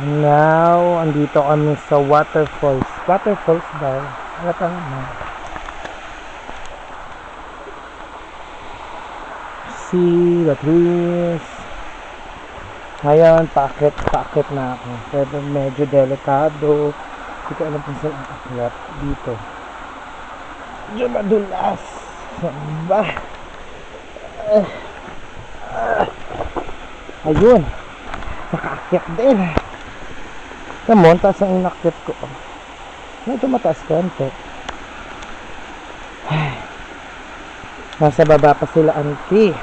Now, andito kami sa waterfalls. Waterfalls daw. Ano pa naman? See the trees. Ngayon, paakit na ako. Pero medyo delikado. Hindi ko alam kung saan ang akyat dito. Medyo madulas. Samba. Ayun. Nakaakyat din. Come on, taas ang inakyat ko. Medyo mataas konti. Nasa baba pa sila, auntie.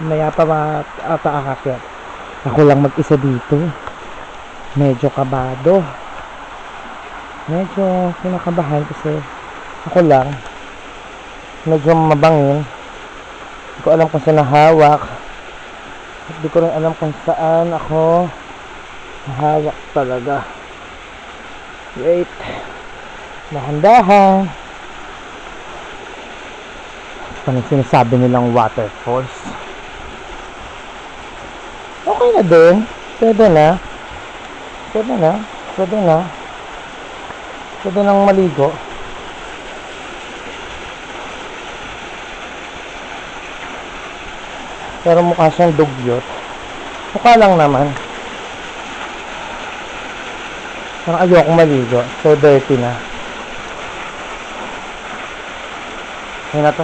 Maya pa paaakyat. Ako lang mag-isa dito. Medyo kabado. Medyo kinakabahan kasi ako lang. Medyo mabangin. Hindi ko alam kung saan nahawak. Hindi ko rin alam kung saan ako nahawak talaga. Wait. Dahan-dahan. Parang sinasabi nilang waterfalls. Okay na din. Pwede na. Pwede na. Pwede na. Pwede nang maligo. Pero mukha siyang dugyot. Mukha lang naman. Parang ayoko maligo. So dirty na. Ayun na to.